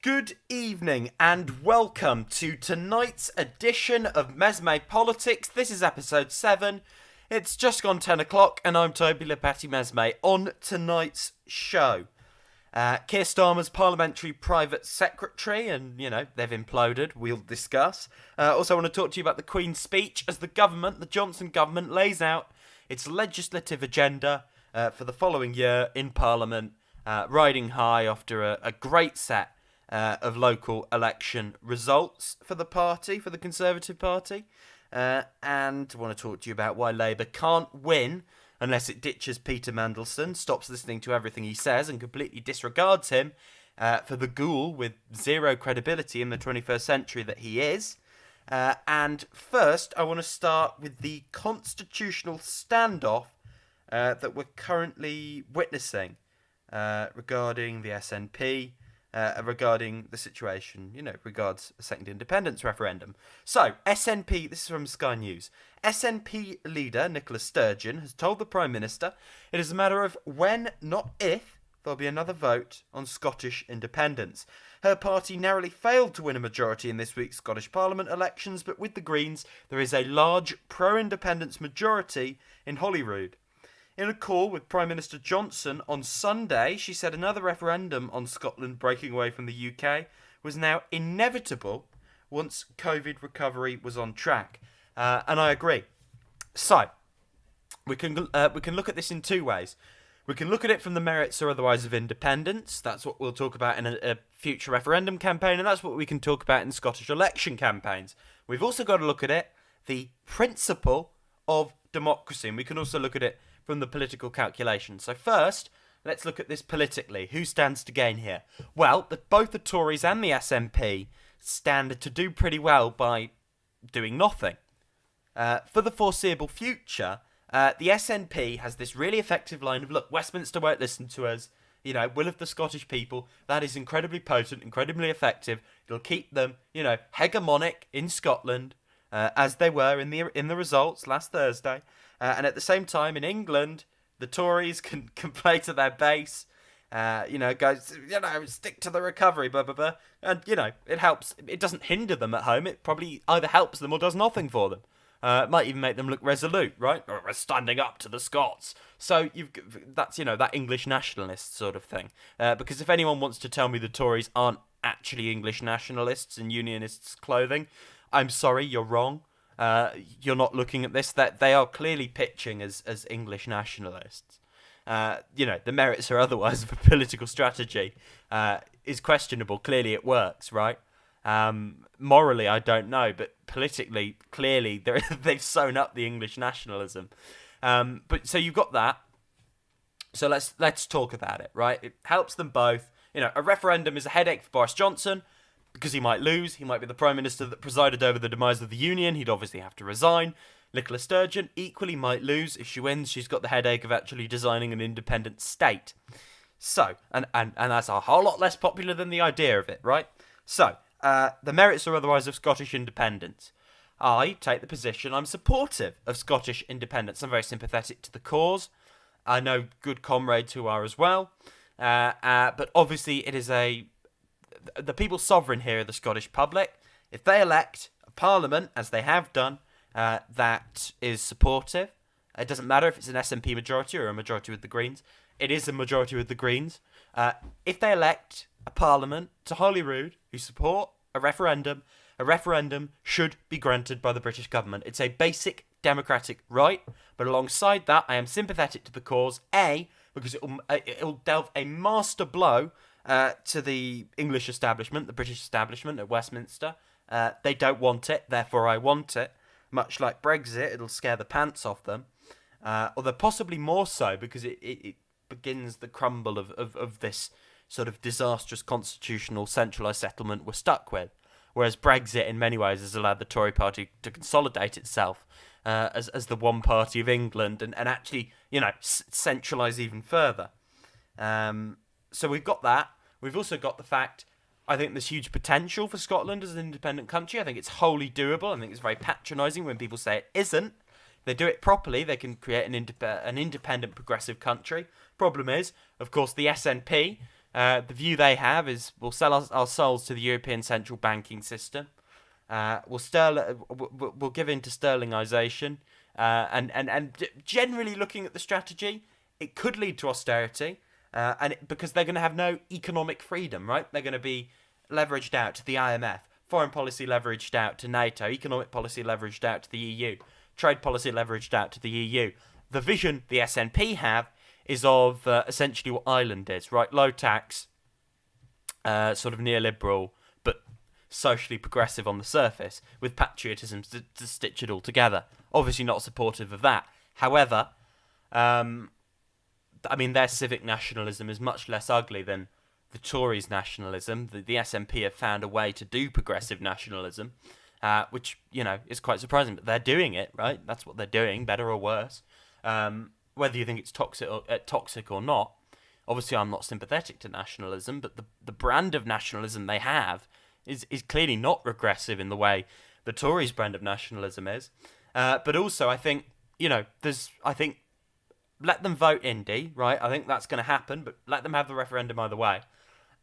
Good evening and welcome to tonight's edition of MesmePolitics. This is episode 7. It's just gone 10 o'clock and I'm Toby Lepati Mesme. On tonight's show, Keir Starmer's parliamentary private secretary, and, they've imploded, we'll discuss. Also want to talk to you about the Queen's speech as the Johnson government, lays out its legislative agenda for the following year in Parliament, riding high after a great set of local election results for the Conservative Party. And I want to talk to you about why Labour can't win unless it ditches Peter Mandelson, stops listening to everything he says and completely disregards him for the ghoul with zero credibility in the 21st century that he is. And first, I want to start with the constitutional standoff that we're currently witnessing regarding the SNP, regarding the situation, regards a second independence referendum. So, SNP, this is from Sky News, SNP leader Nicola Sturgeon has told the Prime Minister it is a matter of when, not if, there'll be another vote on Scottish independence. Her party narrowly failed to win a majority in this week's Scottish Parliament elections, but with the Greens, there is a large pro-independence majority in Holyrood. In a call with Prime Minister Johnson on Sunday, she said another referendum on Scotland breaking away from the UK was now inevitable once COVID recovery was on track. And I agree. So, we can look at this in two ways. We can look at it from the merits or otherwise of independence. That's what we'll talk about in a future referendum campaign, and that's what we can talk about in Scottish election campaigns. We've also got to look at it, the principle of democracy, and we can also look at it from the political calculation. So first, let's look at this politically. Who stands to gain here? Well, both the Tories and the SNP stand to do pretty well by doing nothing. For the foreseeable future, the SNP has this really effective line of, look, Westminster won't listen to us, will of the Scottish people, that is incredibly potent, incredibly effective. It'll keep them, hegemonic in Scotland, as they were in the results last Thursday. And at the same time, in England, the Tories can play to their base, go, stick to the recovery, blah, blah, blah. And, it helps. It doesn't hinder them at home. It probably either helps them or does nothing for them. It might even make them look resolute, right? We're standing up to the Scots. So that's, that English nationalist sort of thing. Because if anyone wants to tell me the Tories aren't actually English nationalists in unionists' clothing, I'm sorry, you're wrong. You're not looking at this, that they are clearly pitching as English nationalists. The merits or otherwise of a political strategy is questionable. Clearly it works, right? Morally, I don't know, but politically, clearly, they've sewn up the English nationalism. But so you've got that. So let's talk about it, right? It helps them both. A referendum is a headache for Boris Johnson, because he might lose. He might be the Prime Minister that presided over the demise of the Union. He'd obviously have to resign. Nicola Sturgeon equally might lose. If she wins, she's got the headache of actually designing an independent state. So, and that's a whole lot less popular than the idea of it, right? So, the merits or otherwise of Scottish independence. I take the position I'm supportive of Scottish independence. I'm very sympathetic to the cause. I know good comrades who are as well. But obviously it is the people's sovereign here are the Scottish public. If they elect a parliament, as they have done, that is supportive, it doesn't matter if it's an SNP majority or a majority with the Greens. It is a majority with the Greens. If they elect a parliament to Holyrood who support a referendum should be granted by the British government. It's a basic democratic right, but alongside that, I am sympathetic to the cause, because it will delve a master blow to the English establishment, the British establishment at Westminster. They don't want it, therefore I want it. Much like Brexit, it'll scare the pants off them. Although possibly more so, because it begins the crumble of this sort of disastrous constitutional centralised settlement we're stuck with. Whereas Brexit, in many ways, has allowed the Tory party to consolidate itself as the one party of England and actually, centralise even further. So we've got that. We've also got the fact, I think there's huge potential for Scotland as an independent country. I think it's wholly doable. I think it's very patronising when people say it isn't. If they do it properly, they can create an independent progressive country. Problem is, of course, the SNP The view they have is we'll sell our souls to the European central banking system. We'll give in to sterlingization, and generally looking at the strategy, it could lead to austerity, because they're going to have no economic freedom, right? They're going to be leveraged out to the IMF, foreign policy leveraged out to NATO, economic policy leveraged out to the EU, trade policy leveraged out to the EU. The vision the SNP have is of essentially what Ireland is, right? Low tax, sort of neoliberal, but socially progressive on the surface, with patriotism to stitch it all together. Obviously not supportive of that. However, their civic nationalism is much less ugly than the Tories' nationalism. The SNP have found a way to do progressive nationalism, which, is quite surprising. But they're doing it, right? That's what they're doing, better or worse. Whether you think it's toxic or not. Obviously, I'm not sympathetic to nationalism, but the brand of nationalism they have is clearly not regressive in the way the Tories' brand of nationalism is. But also, I think, let them vote Indy, right? I think that's going to happen, but let them have the referendum either way.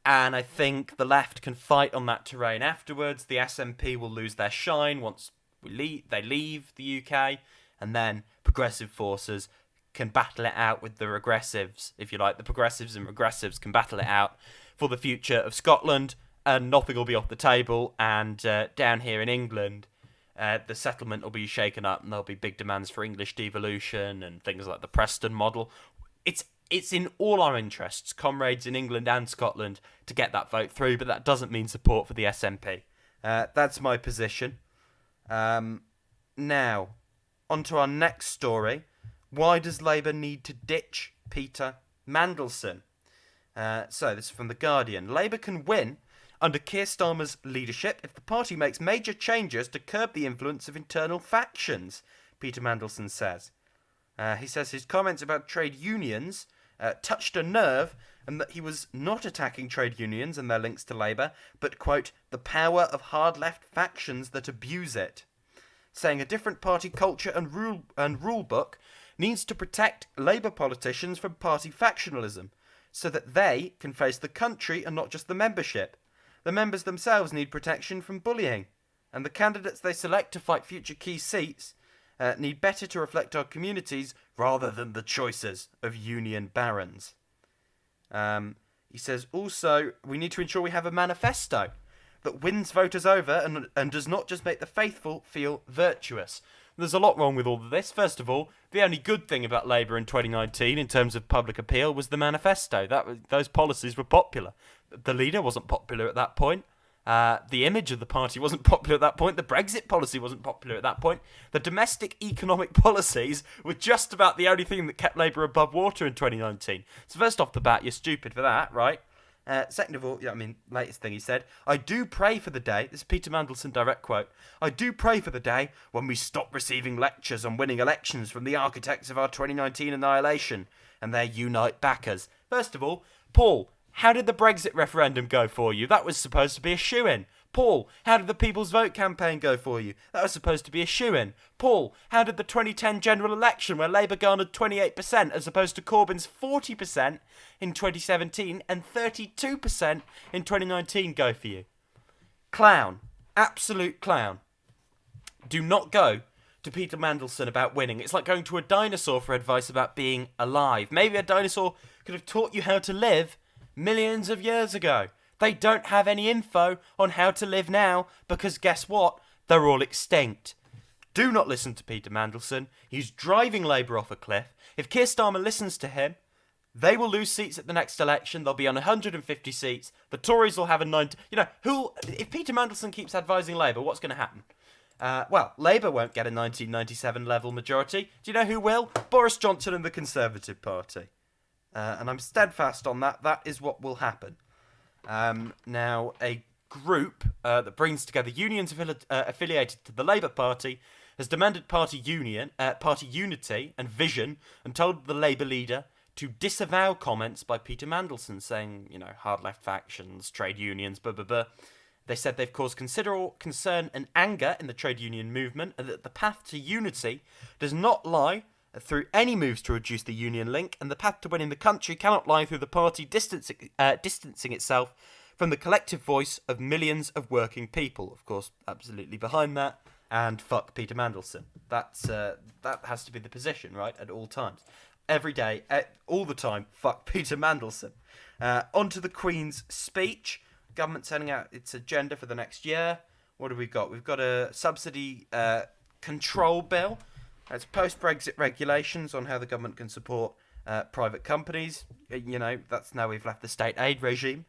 And I think the left can fight on that terrain afterwards. The SNP will lose their shine once they leave the UK, and then progressive forces can battle it out with the regressives, if you like. The progressives and regressives can battle it out for the future of Scotland, and nothing will be off the table. And down here in England, the settlement will be shaken up, and there'll be big demands for English devolution and things like the Preston model. It's in all our interests, comrades in England and Scotland, to get that vote through, but that doesn't mean support for the SNP. That's my position. Now, on to our next story. Why does Labour need to ditch Peter Mandelson? So this is from The Guardian. Labour can win under Keir Starmer's leadership if the party makes major changes to curb the influence of internal factions, Peter Mandelson says. He says his comments about trade unions touched a nerve, and that he was not attacking trade unions and their links to Labour, but, quote, the power of hard-left factions that abuse it. Saying a different party culture and rule book needs to protect Labour politicians from party factionalism, so that they can face the country and not just the membership. The members themselves need protection from bullying, and the candidates they select to fight future key seats need better to reflect our communities rather than the choices of union barons. He says also, we need to ensure we have a manifesto that wins voters over and does not just make the faithful feel virtuous. There's a lot wrong with all of this. First of all, the only good thing about Labour in 2019 in terms of public appeal was the manifesto. Those policies were popular. The leader wasn't popular at that point. The image of the party wasn't popular at that point. The Brexit policy wasn't popular at that point. The domestic economic policies were just about the only thing that kept Labour above water in 2019. So first off the bat, you're stupid for that, right? Second of all, latest thing he said, I do pray for the day, this is Peter Mandelson direct quote, I do pray for the day when we stop receiving lectures on winning elections from the architects of our 2019 annihilation and their Unite backers. First of all, Paul, how did the Brexit referendum go for you? That was supposed to be a shoo-in. Paul, how did the People's Vote campaign go for you? That was supposed to be a shoo-in. Paul, how did the 2010 general election, where Labour garnered 28% as opposed to Corbyn's 40% in 2017 and 32% in 2019 go for you? Clown. Absolute clown. Do not go to Peter Mandelson about winning. It's like going to a dinosaur for advice about being alive. Maybe a dinosaur could have taught you how to live millions of years ago. They don't have any info on how to live now because guess what? They're all extinct. Do not listen to Peter Mandelson. He's driving Labour off a cliff. If Keir Starmer listens to him, they will lose seats at the next election. They'll be on 150 seats. The Tories will have a 90... if Peter Mandelson keeps advising Labour, what's going to happen? Labour won't get a 1997 level majority. Do you know who will? Boris Johnson and the Conservative Party. And I'm steadfast on that. That is what will happen. Now, a group that brings together unions affiliated to the Labour Party has demanded party unity and vision and told the Labour leader to disavow comments by Peter Mandelson saying, hard left factions, trade unions, blah, blah, blah. They said they've caused considerable concern and anger in the trade union movement and that the path to unity does not lie through any moves to reduce the union link, and the path to winning the country cannot lie through the party distancing itself from the collective voice of millions of working people. Of course, absolutely behind that, and fuck Peter Mandelson. That has to be the position, right, at all times. Every day, all the time, fuck Peter Mandelson. On to the Queen's speech. Government setting out its agenda for the next year. What have we got? We've got a subsidy control bill. It's post-Brexit regulations on how the government can support private companies. That's now we've left the state aid regime.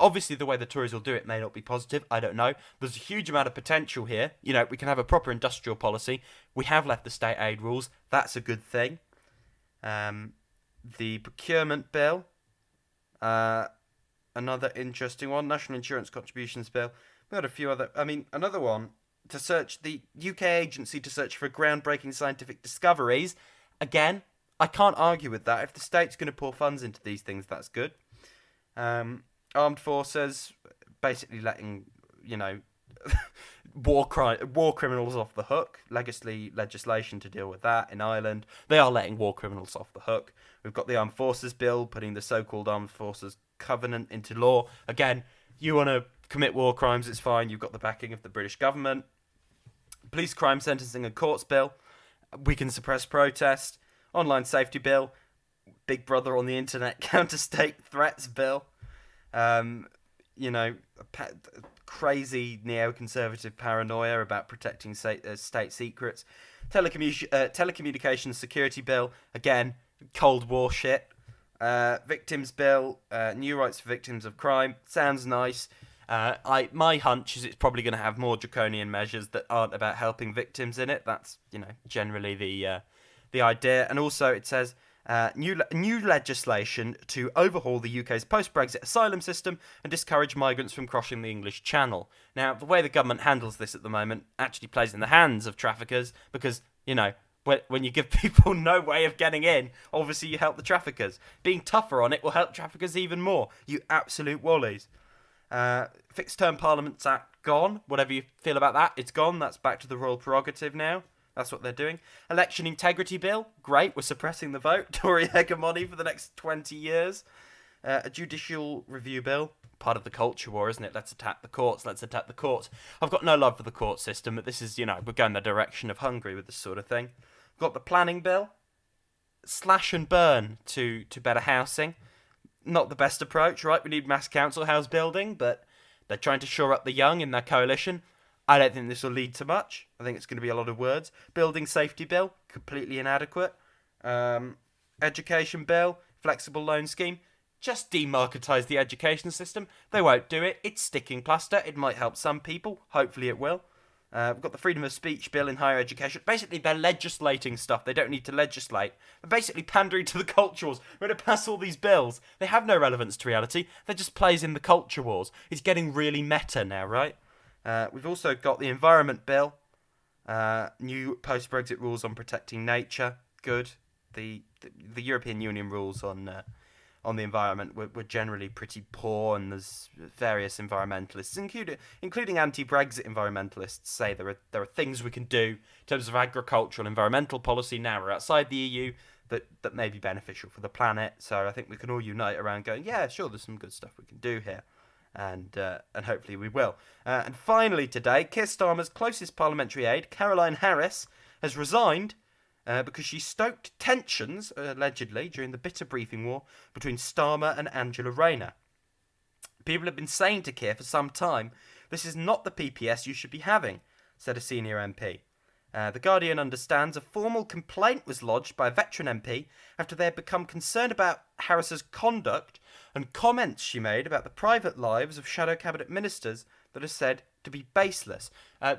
Obviously, the way the Tories will do it may not be positive. I don't know. There's a huge amount of potential here. We can have a proper industrial policy. We have left the state aid rules. That's a good thing. The Procurement Bill. Another interesting one. National Insurance Contributions Bill. We had a few other... another one. To search the UK agency to search for groundbreaking scientific discoveries. Again, I can't argue with that. If the state's going to pour funds into these things, that's good. Armed forces, basically letting, war criminals off the hook. Legislation to deal with that in Ireland. They are letting war criminals off the hook. We've got the Armed Forces Bill, putting the so-called Armed Forces Covenant into law. Again, you want to commit war crimes, it's fine. You've got the backing of the British government. Police crime sentencing and courts bill. We can suppress protest. Online safety bill. Big Brother on the internet counter-state threats bill. Crazy neoconservative paranoia about protecting state secrets. Telecommunications security bill. Again, Cold War shit. Victims bill. New rights for victims of crime. Sounds nice. My hunch is it's probably going to have more draconian measures that aren't about helping victims in it. That's generally the idea. And also it says new legislation to overhaul the UK's post-Brexit asylum system and discourage migrants from crossing the English Channel. Now, the way the government handles this at the moment actually plays in the hands of traffickers because when you give people no way of getting in, obviously you help the traffickers. Being tougher on it will help traffickers even more. You absolute wallies. Fixed Term Parliaments Act gone. Whatever you feel about that, it's gone. That's back to the royal prerogative now. That's what they're doing. Election Integrity Bill. Great. We're suppressing the vote. Tory hegemony for the next 20 years. A Judicial Review Bill. Part of the culture war, isn't it? Let's attack the courts. I've got no love for the court system, but this is, we're going the direction of Hungary with this sort of thing. We've got the Planning Bill. Slash and burn to better housing. Not the best approach, right? We need mass council house building, but they're trying to shore up the young in their coalition. I don't think this will lead to much. I think it's going to be a lot of words. Building safety bill, completely inadequate. Education bill, flexible loan scheme. Just demarketise the education system. They won't do it. It's sticking plaster. It might help some people. Hopefully it will. We've got the freedom of speech bill in higher education. Basically, they're legislating stuff. They don't need to legislate. They're basically pandering to the culture wars. We're going to pass all these bills. They have no relevance to reality. They just plays in the culture wars. It's getting really meta now, right? We've also got the environment bill. New post-Brexit rules on protecting nature. Good. The European Union rules on the environment were generally pretty poor, and there's various environmentalists, including anti-Brexit environmentalists, say there are things we can do in terms of agricultural environmental policy now we're outside the EU that may be beneficial for the planet. So I think we can all unite around going, yeah, sure, there's some good stuff we can do here, and hopefully we will. And finally today, Keir Starmer's closest parliamentary aide, Caroline Harris, has resigned because she stoked tensions, allegedly, during the bitter briefing war between Starmer and Angela Rayner. People have been saying to Keir for some time, this is not the PPS you should be having, said a senior MP. The Guardian understands a formal complaint was lodged by a veteran MP after they had become concerned about Harris's conduct and comments she made about the private lives of shadow cabinet ministers that are said to be baseless.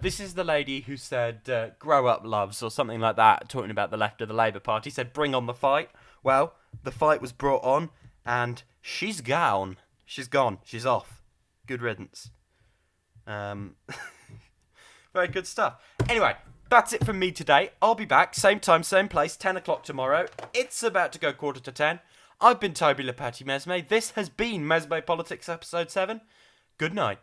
This is the lady who said, grow up, loves, or something like that, talking about the left of the Labour Party, said, bring on the fight. Well, the fight was brought on, and she's gone. She's gone. She's off. Good riddance. Very good stuff. Anyway, that's it from me today. I'll be back, same time, same place, 10 o'clock tomorrow. It's about to go 9:45. I've been Toby Lepati Mesme. This has been MesmePolitics episode 7. Good night.